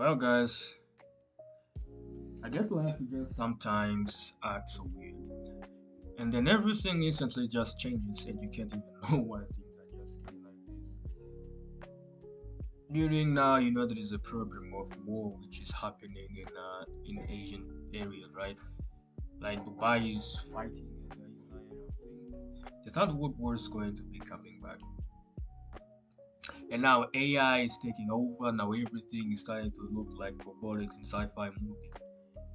Well, guys, I guess life is just sometimes acts so weird, and then everything instantly just changes, and you can't even know why things are just getting like this. During now, there is a problem of war which is happening in Asian areas, right? Like Dubai is fighting Israel. I think the third world war is going to be coming back, and now AI is taking over. Now everything is starting to look like robotics in sci-fi movie.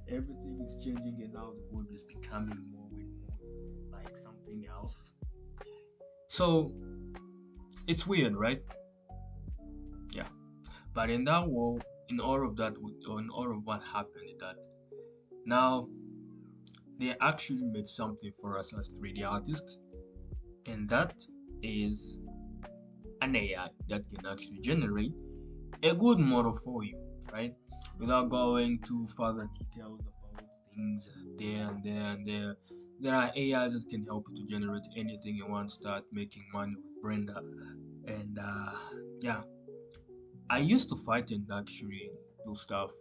Everything is changing, and now the world is becoming more and more like something else. So it's weird, right? Yeah. But in that world, in all of that, or in all of what happened, that now they actually made something for us as 3D artists, and that is an AI that can actually generate a good model for you, right? Without going to further details about things there and there and there. There are AIs that can help you to generate anything you want. Start making money with Brenda, and yeah, I used to fight and actually do stuff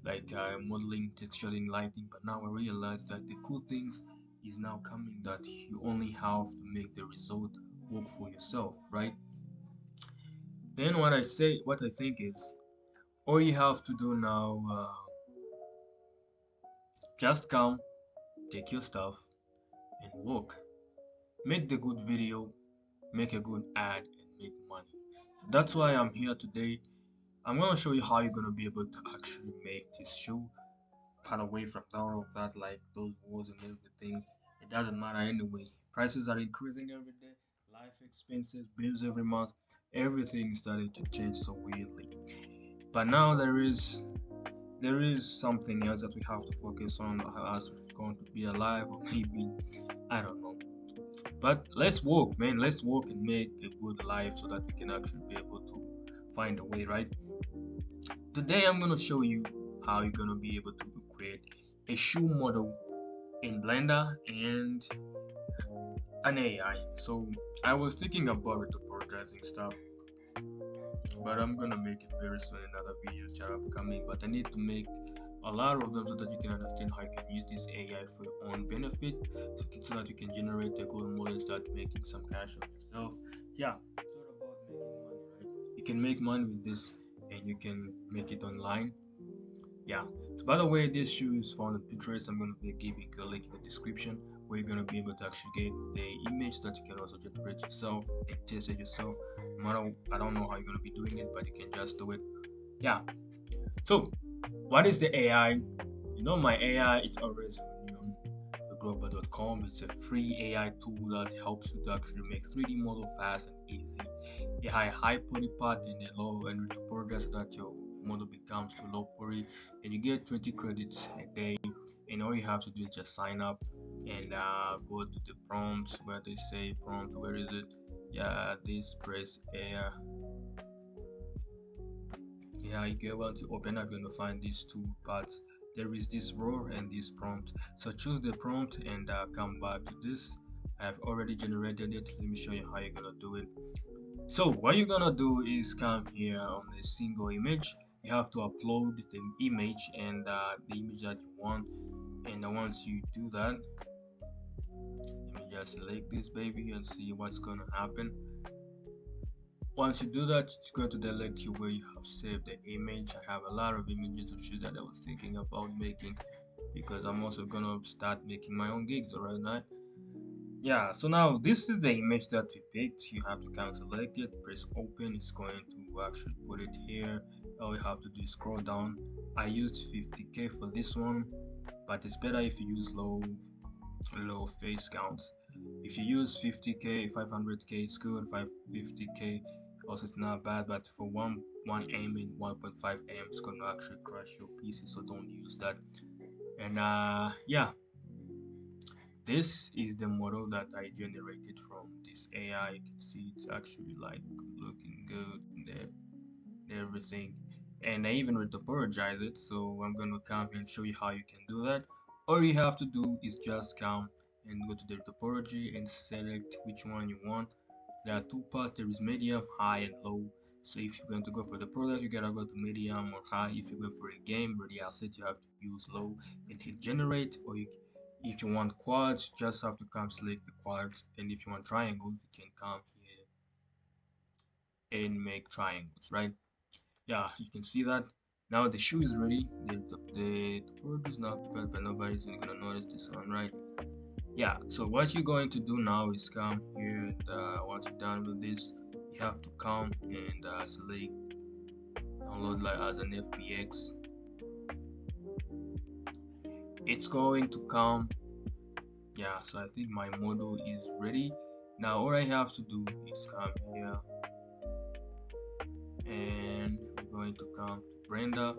like modeling, texturing, lighting, but now I realize that the cool things is now coming that you only have to make the result work for yourself, right? Then what I think is, all you have to do now, just come, take your stuff, and work. Make the good video, make a good ad, and make money. That's why I'm here today. I'm gonna show you how you're gonna be able to actually make this shoe. Cut away from all of that, like those walls and everything. It doesn't matter anyway. Prices are increasing every day. Life expenses, bills every month. Everything started to change so weirdly. But now there is something else that we have to focus on as it's going to be alive, or maybe I don't know. But let's work, man. Let's work and make a good life so that we can actually be able to find a way, right? Today I'm gonna show you how you're gonna be able to create a shoe model in Blender and an AI. So I was thinking about it apologizing stuff, but I'm gonna make it very soon in other videos that are upcoming. But I need to make a lot of them so that you can understand how you can use this AI for your own benefit, so that you can generate the good model and start making some cash of yourself. Yeah, it's all about making money, right? You can make money with this, and you can make it online. Yeah. So by the way, this shoe is found on Pinterest. I'm gonna be giving a link in the description where you're gonna be able to actually get the image that you can also generate yourself and test it yourself. No matter, I don't know how you're gonna be doing it, but you can just do it. Yeah. So what is the AI? My AI it's always on theglobal.com. It's a free AI tool that helps you to actually make 3D model fast and easy. A high poly part and a low energy progress so that your model becomes to low poly, and you get 20 credits a day. And all you have to do is just sign up and go to the prompts where they say prompt. Where is it? Yeah, this press air. Yeah, if you want to open up, you're going to find these two parts. There is this row and this prompt. So choose the prompt and come back to this. I've already generated it. Let me show you how you're going to do it. So what you're gonna do is come here on a single image. You have to upload the image and the image that you want. And once you do that, let me just select this baby and see what's gonna happen. Once you do that, it's going to direct you where you have saved the image. I have a lot of images of shoes that I was thinking about making, because I'm also gonna start making my own gigs right now. Yeah, so now this is the image that we picked. You have to kind of select it, press open. It's going to actually put it here. All you have to do is scroll down. I used 50k for this one, but it's better if you use low face counts. If you use 50k, 500k, it's good. 550k also it's not bad, but for 1 m and 1.5 m, it's gonna actually crash your PC, so don't use that. And yeah, this is the model that I generated from this AI. You can see it's actually like looking good and everything. And I even retopologize it, so I'm gonna come and show you how you can do that. All you have to do is just come and go to the topology and select which one you want. There are two parts, there is medium, high, and low. So if you're going to go for the product, you gotta go to medium or high. If you're going for a game or the asset, you have to use low and hit generate. Or if you want quads, just have to come select the quads. And if you want triangles, you can come here and make triangles, right? Yeah, you can see that. Now the shoe is ready. The product is not prepared, but nobody's gonna notice this one, right? Yeah, so what you're going to do now is come here and once you're done with this, you have to come and select download like as an FBX. It's going to come. Yeah, so I think my model is ready. Now all I have to do is come here and we're going to come to render.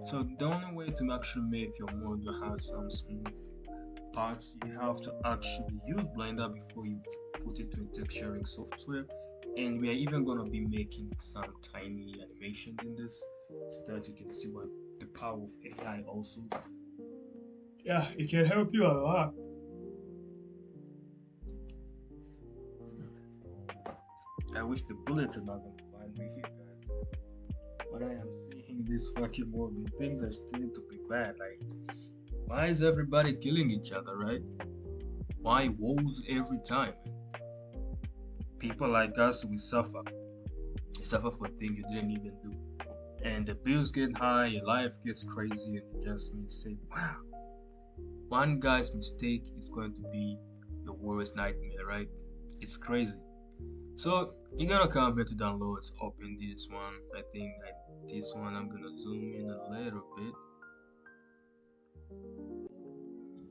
So the only way to actually make your model have some smooth parts, you have to actually use Blender before you put it to a texturing software. And we are even going to be making some tiny animations in this so that you can see what the power of AI also. Yeah, it can help you a lot. I wish the bullets are not going to find me here, guys. But I am seeing this fucking movie. Things are starting to be bad. Like, why is everybody killing each other, right? Why wars every time? People like us, we suffer. You suffer for things you didn't even do. And the bills get high, your life gets crazy, and you just may say, wow, one guy's mistake is going to be your worst nightmare, right? It's crazy. So you're gonna come here to downloads, open this one. I think this one I'm gonna zoom in a little bit.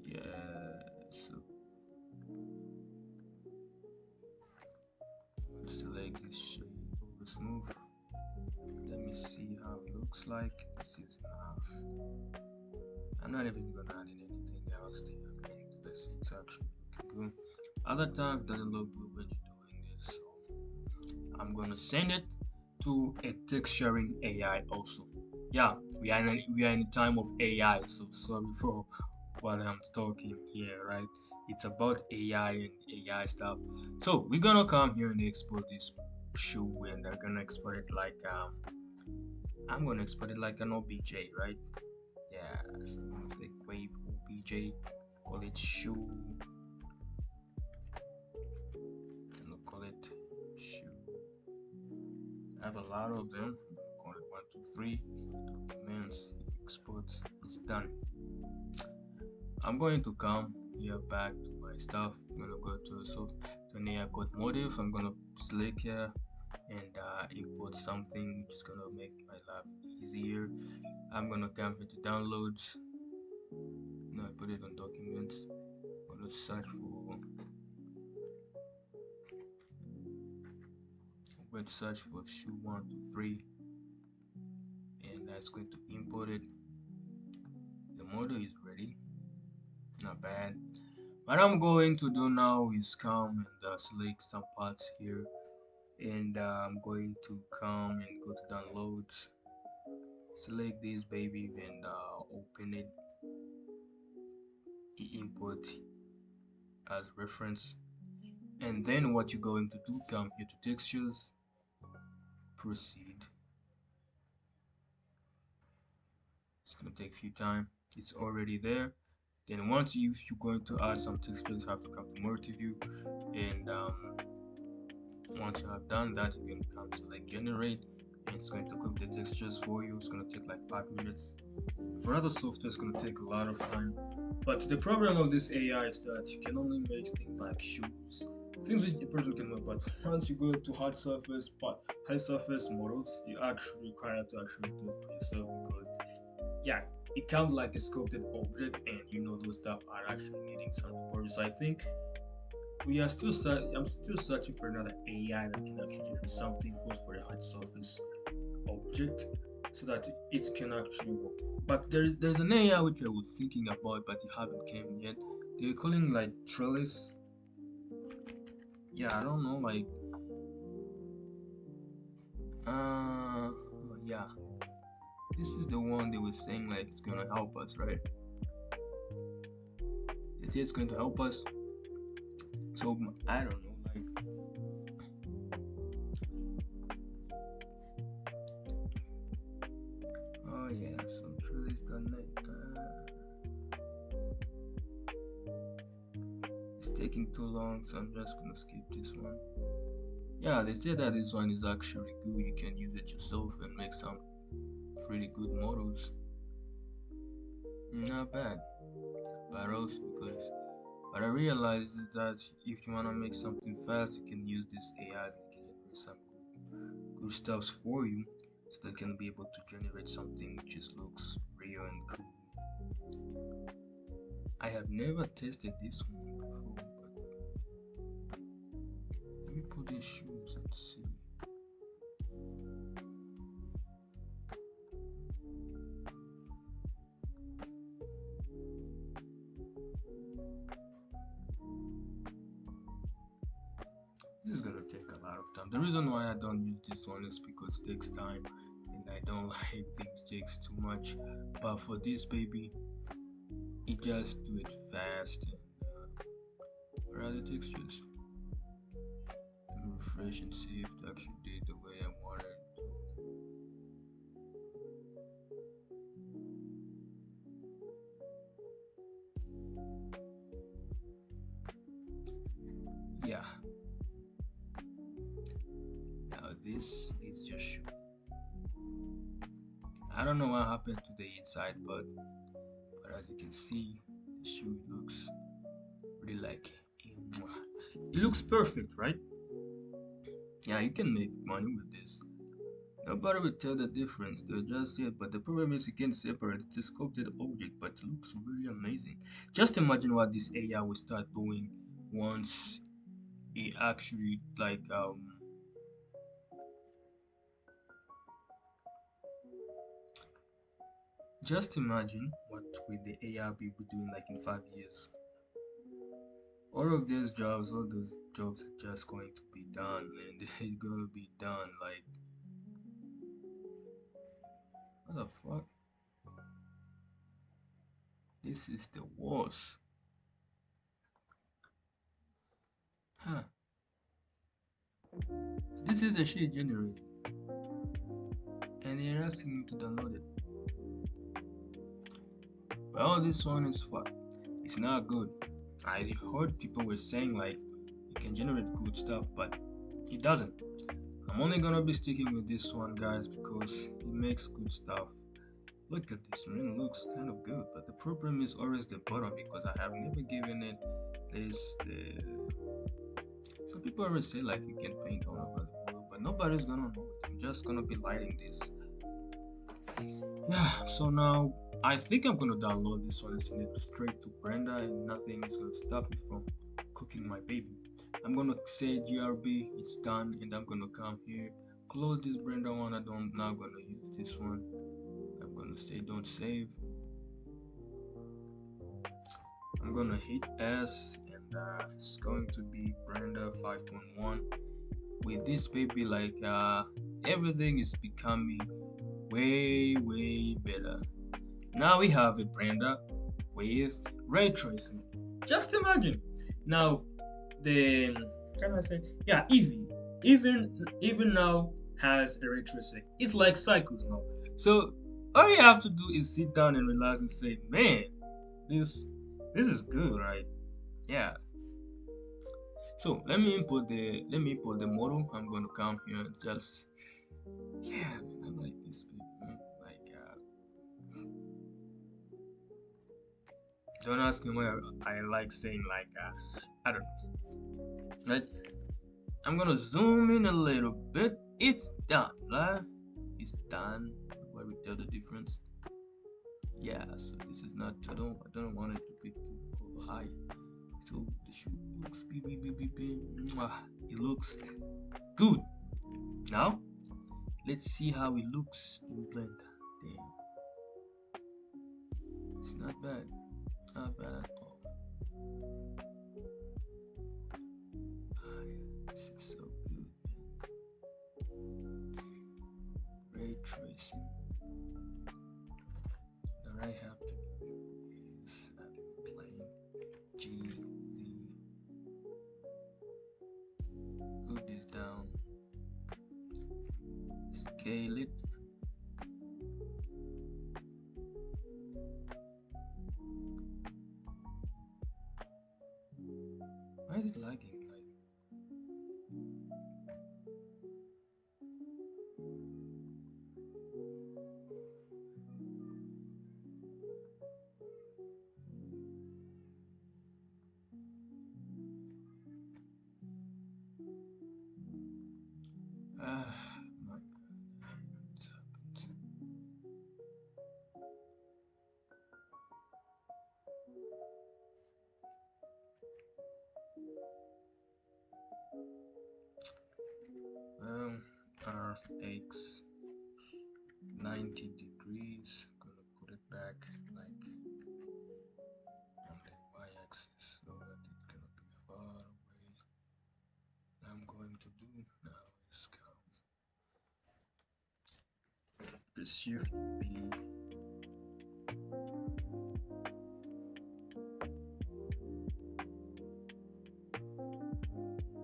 Yeah, so select this shape over smooth. Let me see how it looks like. This is enough. I'm not even gonna add in anything else there. I mean, this it's actually looking good. Other times doesn't look good when you're doing this, so I'm gonna send it to a texturing AI also. Yeah, we are in a time of AI, so sorry for what I'm talking here, right? It's about AI and AI stuff. So we're gonna come here and export this shoe, and I'm gonna export it like I'm gonna export it like an OBJ, right? Yeah, so I'm gonna click wave OBJ, call it shoe, and I'll call it shoe. I have a lot of them. Call it 1, 2, 3. Documents, exports. It's done. I'm going to come here back to my stuff. I'm gonna go to an AI code motif. I'm gonna select here and import something which is gonna make my life easier. I'm gonna come here to downloads. Now I put it on documents. I'm gonna search for. I'm going to search for shoe 1, 2, 3, and that's going to import it. The model is ready. Not bad. What I'm going to do now is come and select some parts here, and I'm going to come and go to downloads, select this baby, and open it, import as reference. And then what you're going to do, come here to textures, proceed. It's gonna take a few time. It's already there. Then once you're going to add some textures, you have to come to multi-view, and once you have done that, you can come to like generate, and it's going to cook the textures for you. It's going to take like 5 minutes. For other software, it's going to take a lot of time. But the problem of this AI is that you can only make things like shoes, things which a person can make. But once you go to high surface models, you actually require to actually do it for yourself, because yeah, it counts like a sculpted object, and those stuff are actually needing some support. So I think I'm still searching for another AI that can actually generate something good for a hard surface object, so that it can actually work. But there's an AI which I was thinking about, but it haven't came yet. They're calling like trellis. Yeah, I don't know, like yeah. This is the one they were saying like it's gonna help us, right? It is going to help us. So I don't know, like is the net? It's taking too long, so I'm just gonna skip this one. Yeah, they say that this one is actually good. You can use it yourself and make some pretty good models. Not bad, but also because what I realized is that if you wanna make something fast, you can use this AI and it can generate some good stuffs for you, so they can be able to generate something which just looks real and cool. I have never tested this one before, but let me put these shoes and see. This is gonna take a lot of time. The reason why I don't use this one is because it takes time and I don't like things takes too much. But for this baby, it just do it fast and what are the textures? Let me refresh and see if it actually did the way I wanted. Yeah. Now this is just shoe. I don't know what happened to the inside, but as you can see, the shoe looks really like it looks perfect, right? Yeah, you can make money with this. Nobody will tell the difference. They'll just see it. But the problem is you can't separate. It's a sculpted object, but it looks really amazing. Just imagine what this AI will start doing once it actually just imagine what will the AI be doing like in 5 years. All of these jobs, all those jobs are just going to be done, and it's gonna be done. Like what the fuck? This is the worst. Huh? This is the shit generated, and they're asking me to download it. Well, this one is fuck. It's not good. I heard people were saying like it can generate good stuff, but it doesn't. I'm only gonna be sticking with this one, guys, because it makes good stuff. Look at this, man. It looks kind of good, but the problem is always the bottom because I have never given it this. Some people always say like you can paint all over the world, but nobody's gonna know it. I'm just gonna be lighting this. Yeah, so now I think I'm gonna download this one and send it straight to Brenda, and nothing is gonna stop me from cooking my baby. I'm gonna say GRB, it's done, and I'm gonna come here, close this Brenda one. I'm not gonna use this one. I'm gonna say don't save. I'm gonna hit S, and it's going to be Brenda 5.1. With this baby, like everything is becoming way better. Now we have a Brenda with ray tracing. Just imagine. Now the can I say Eevee even now has a ray tracing. It's like cycles now. So all you have to do is sit down and relax and say, man, this this is good, right? Yeah. So let me import the model. I'm gonna come here and just yeah, I like this baby, man. Like don't ask me why I like saying like I don't know. Right? I'm gonna zoom in a little bit. It's done, right? It's done. What we tell the difference? Yeah. So this is not. I don't want it to be too high. So the shoe looks mwah. It looks good. Now let's see how it looks in Blender. Damn, it's not bad. Not bad at all. This is so good. Ray tracing. That I have to do is add a plane G Z. Put this down. Scale it. x 90 degrees. Gonna put it back like on the y-axis so that it's gonna be far away. I'm going to do now is press shift B,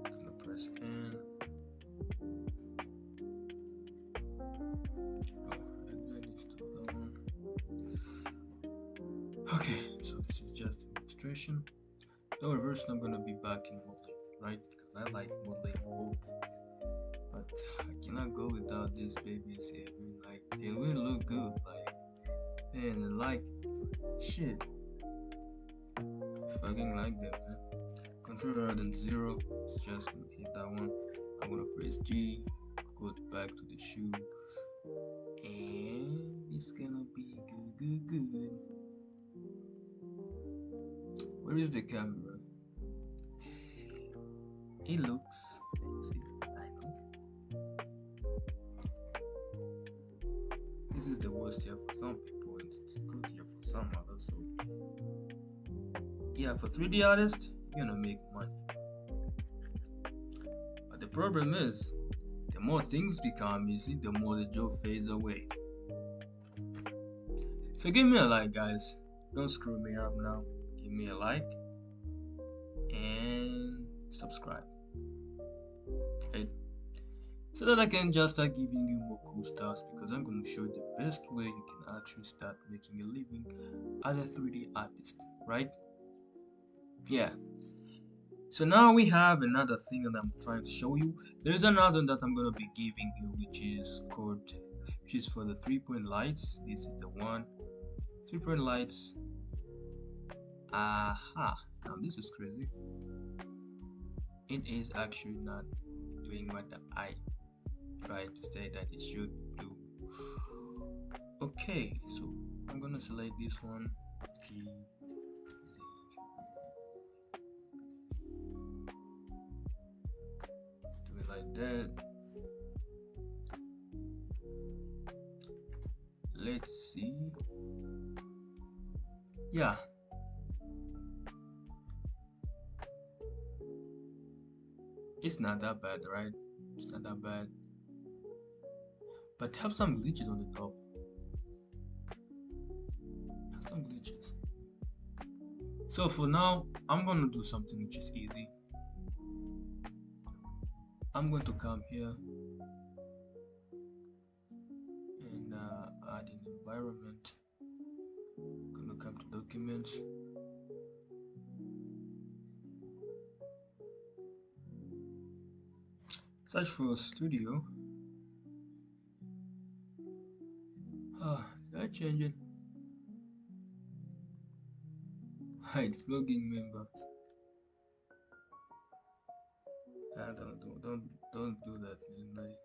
gonna press N. Okay, so this is just demonstration. The reverse, I'm gonna be back in modeling, right? Because I like modeling more. But I cannot go without these babies here. I mean, like, they will look good. Like, man, like, shit. I fucking like them, man. Control rather than 0. It's just gonna hit that one. I'm gonna press G, go back to the shoe, and it's gonna be good. Where is the camera? It looks fancy, I know. This is the worst year for some people, and it's a good year for some others. So, yeah, for 3D artists, you're gonna make money. But the problem is, the more things become easy, the more the job fades away. So give me a like, guys. Don't screw me up now. Give me a like and subscribe. Okay? So that I can just start giving you more cool stuff, because I'm going to show you the best way you can actually start making a living as a 3D artist, right? Yeah. So now we have another thing that I'm trying to show you. There's another that I'm going to be giving you, which is for the 3-point lights. This is the one. 3-point lights. Aha. Now this is crazy. It is actually not doing what I tried to say that it should do. Okay, so I'm gonna select this one. G, Z. Do it like that. Let's see. Yeah. It's not that bad, right? It's not that bad. But have some glitches on the top. Have some glitches. So for now, I'm gonna do something which is easy. I'm going to come here and add an environment. I'm gonna come to documents. Search for studio. Did I change it? Hide vlogging member. Don't do that, man. Like,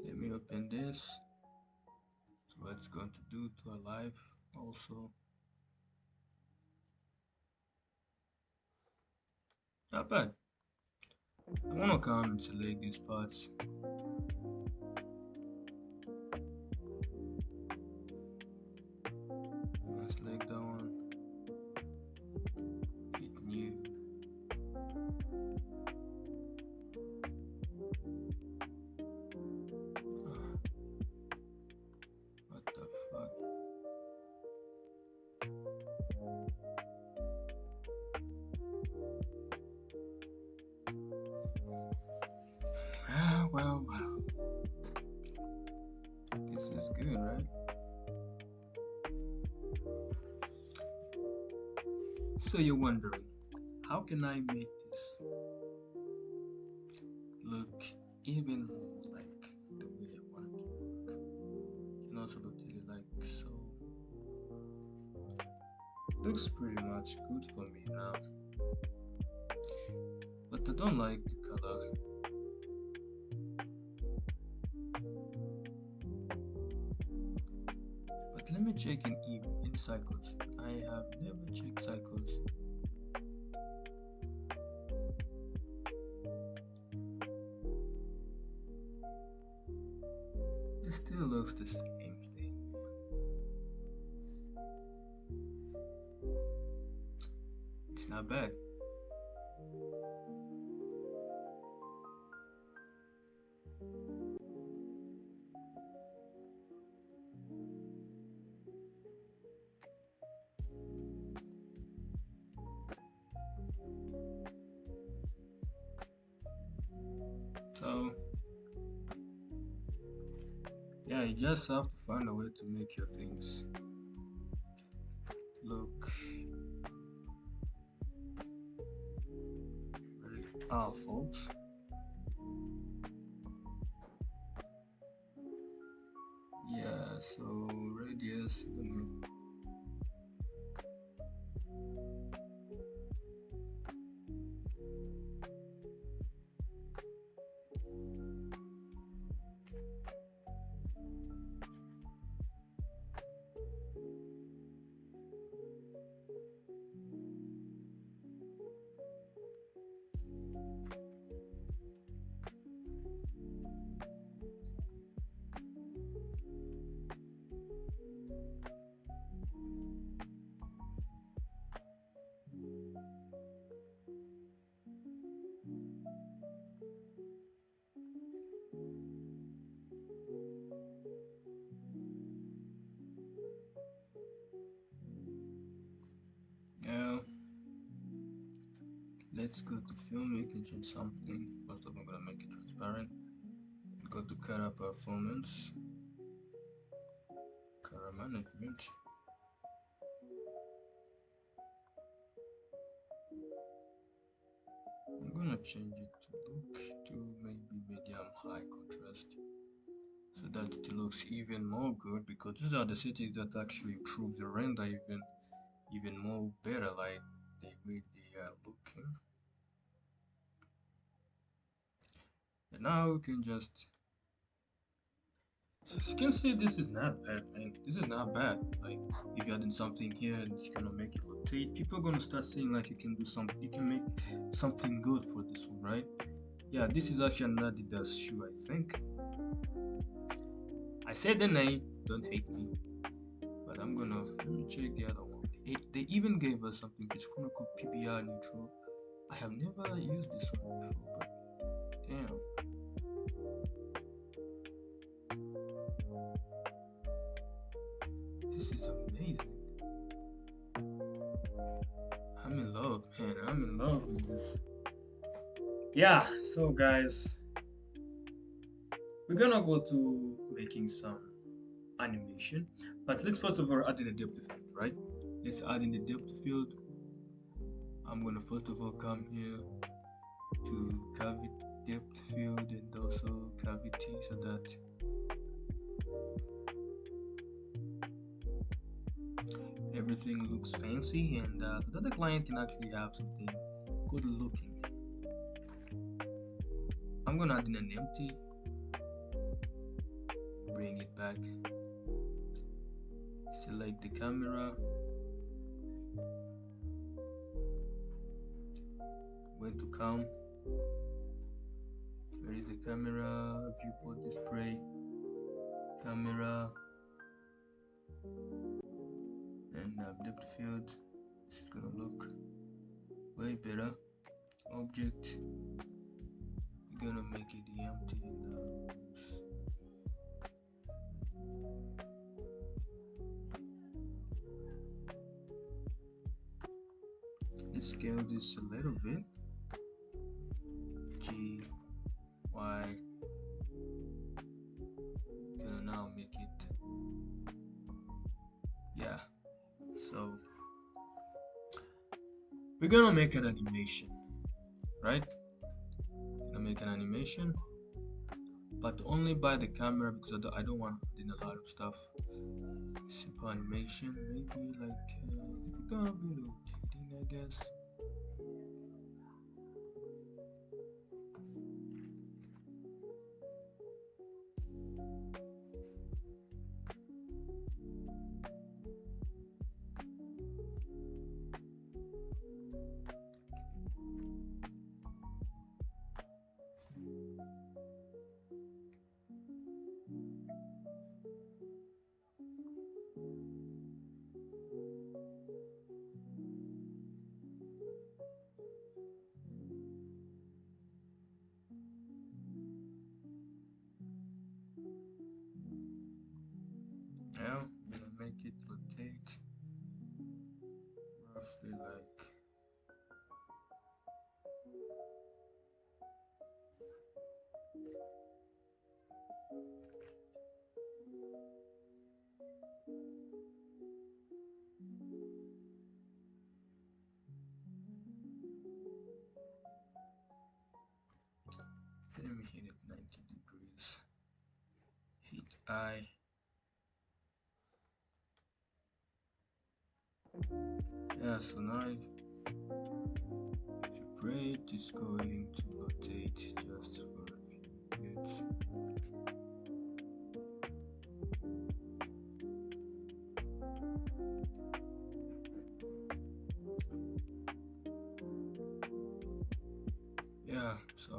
let me open this. So what it's going to do to our life also. Not bad. I wanna come and select these parts. Select that one. Hit new. What the fuck? Well. This is good, right? So you're wondering, how can I make this look even more like the way I want it to look? And also look really like so. Looks pretty much good for me now. But I don't like the color. But let me me check in cycles. I have never checked cycles. It still looks the same thing. It's not bad. So yeah, you just have to find a way to make your things look very powerful. Yeah, so radius gonna yeah. Let's go to film. You can change something. First of all, I'm gonna make it transparent. Go to color performance, color management. I'm gonna change it to look to maybe medium high contrast so that it looks even more good, because these are the settings that actually improve the render even more better, like the way they are looking. And now we can just, you can see this is not bad, man. This is not bad. Like if you're adding something here and it's gonna make it rotate, people are gonna start seeing like you can do something. You can make something good for this one, right? Yeah, this is actually an Adidas shoe, I think. I said the name. Don't hate me, but let me check the other one. They even gave us something. It's gonna called PBR neutral. I have never used this one before, but damn. This is amazing. I'm in love, man. I'm in love with this. Yeah, so guys, we're gonna go to making some animation, but let's first of all add in the depth field, right? Let's add in the depth field. I'm gonna first of all come here to cavity depth field and also cavity, so that everything looks fancy and so that the client can actually have something good looking. I'm gonna add in an empty, bring it back, select the camera, where to come, where is the camera, viewport display, camera, and depth field. This is gonna look way better. Object, we're gonna make it the empty and let's scale this a little bit. G, Y, gonna now make it, yeah. So we're gonna make an animation, right? Gonna make an animation, but only by the camera, because I don't want in a lot of stuff. Simple animation, maybe like it's gonna be rotating, I guess. 90 degrees heat eye. Yeah, so now if you pray it is going to rotate just for a few minutes. Yeah, so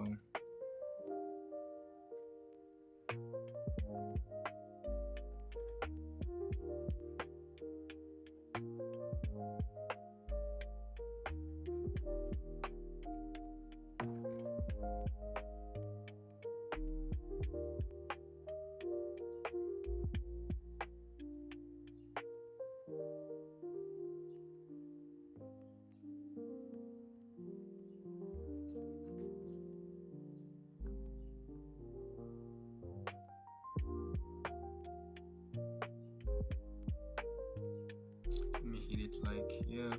let me hit it like here.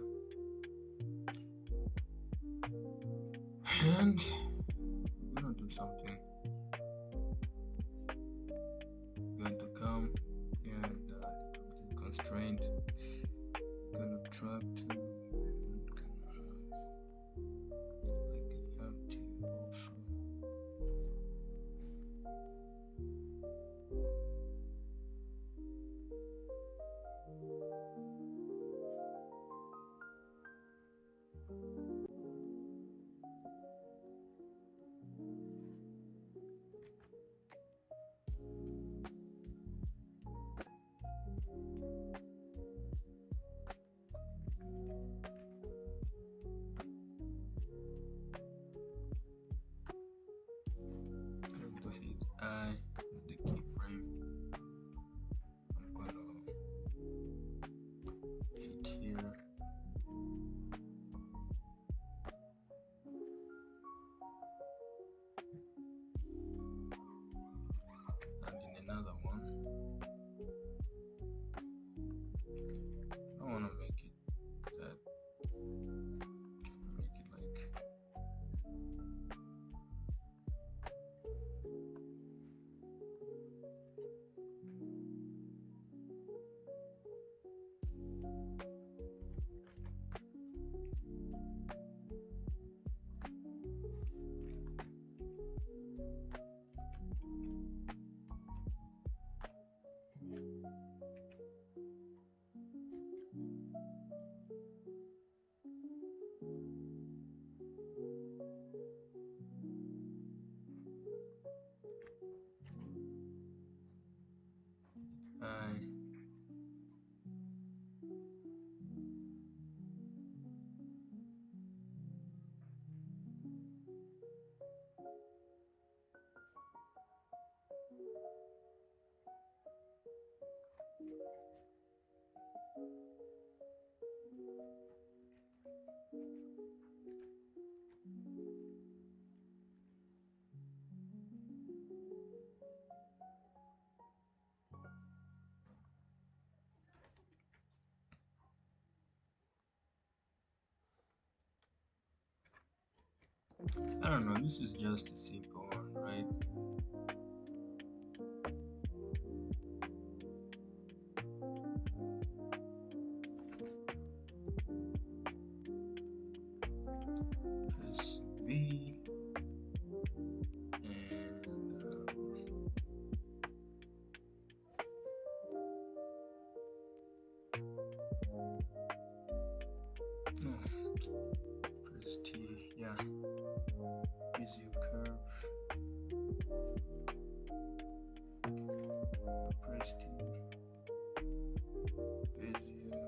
And we're gonna do something. We're going to come here and constraint. We're gonna drag to like empty also. I'm going to hit I with the keyframe. I'm gonna hit here. And in another one, I want to make it that, make it like I. I don't know, this is just a simple one, right? Press V and no, press T, yeah, easier curve, press T, easier.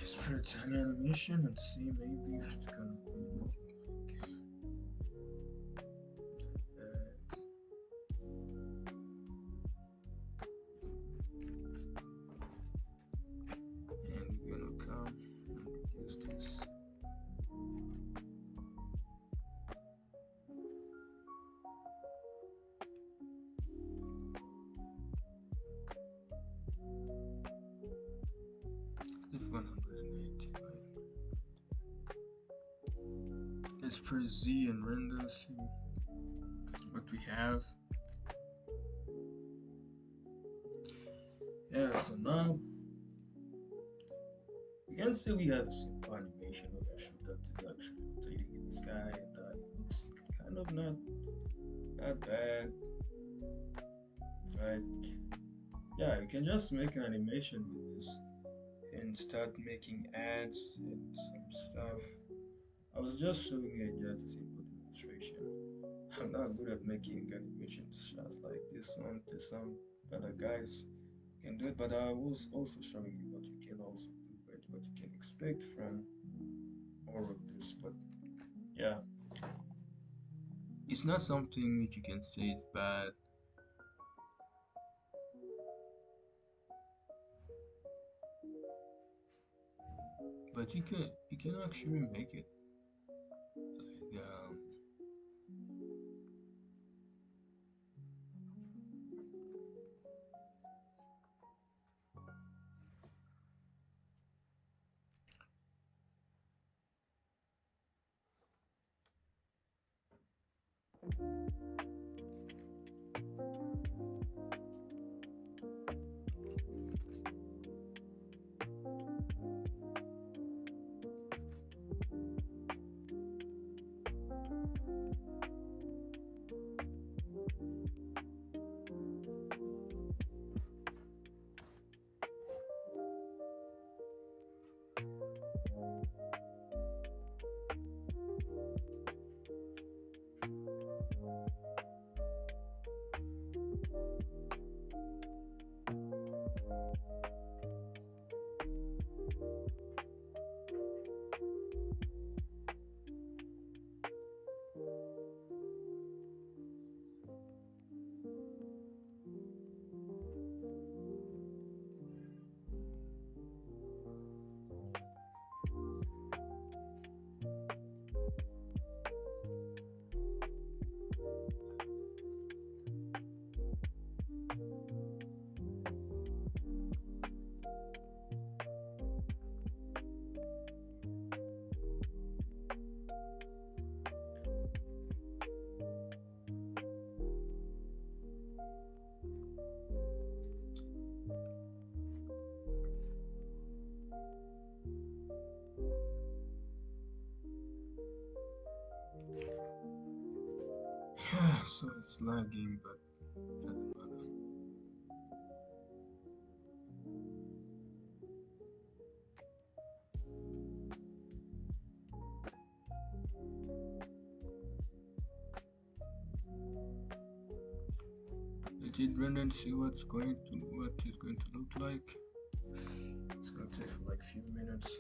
Let's put a tiny animation and see maybe if it's gonna be looking like. And we're gonna come and use this. If 180, right? Let's press Z and render, see what we have. Yeah, so now you can see we have a simple animation of a sugar to actually rotating in the sky, and it looks kind of not bad. Like, yeah, you can just make an animation with this and start making ads and some stuff. I was just showing you just a simple demonstration. I'm not good at making animation shots like this one. There's some other guys can do it, but I was also showing you what you can also do, right? What you can expect from all of this. But yeah, it's not something which you can say is bad, but you can actually make it. Like so it's lagging, but doesn't matter. Let it render and see what it's going to look like. It's gonna take for like a few minutes.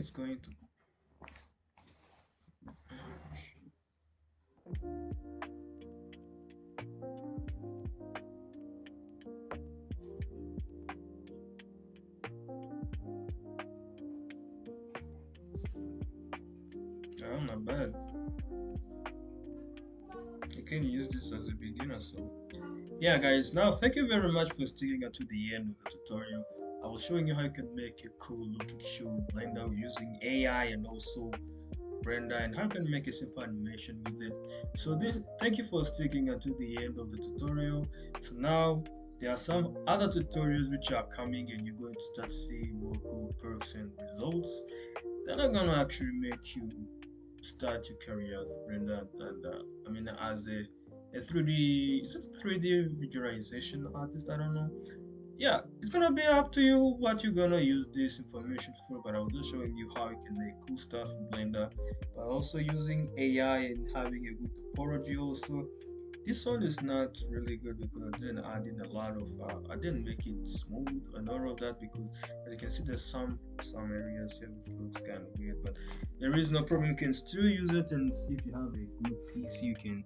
it's going to. Oh, not bad. You can use this as a beginner. So yeah, guys. Now thank you very much for sticking until the end of the tutorial. I was showing you how you can make a cool looking shoe in Blender using AI and also Brenda, and how you can make a simple animation with it. So this, thank you for sticking until the end of the tutorial. So now there are some other tutorials which are coming, and you're going to start seeing more cool perks and results. They're not gonna actually make you start your career as a Brenda and I mean as a 3D, is it 3D visualization artist? I don't know. Yeah, it's gonna be up to you what you're gonna use this information for, but I was just showing you how you can make cool stuff in Blender by also using AI and having a good topology also. This one is not really good because I didn't add in a lot of I didn't make it smooth and all of that, because as you can see there's some areas here which looks kind of weird, but there is no problem. You can still use it, and if you have a good PC you can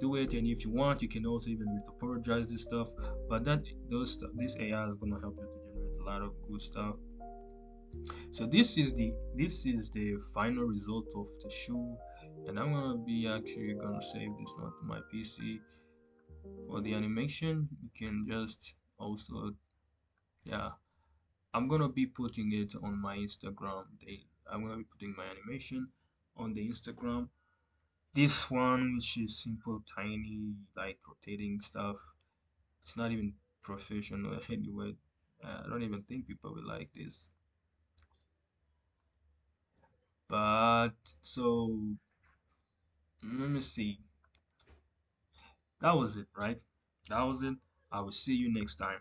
do it, and if you want you can also even topologize this stuff. But this AI is gonna help you to generate a lot of good stuff. So this is the final result of the shoe, and I'm gonna be actually gonna save this one to my PC. For the animation you can just also, yeah, I'm gonna be putting it on my Instagram. I'm gonna be putting my animation on the Instagram. This one, which is simple tiny like rotating stuff, it's not even professional anyway. I don't even think people will like this. But so let me see. That was it, right? That was it. I will see you next time.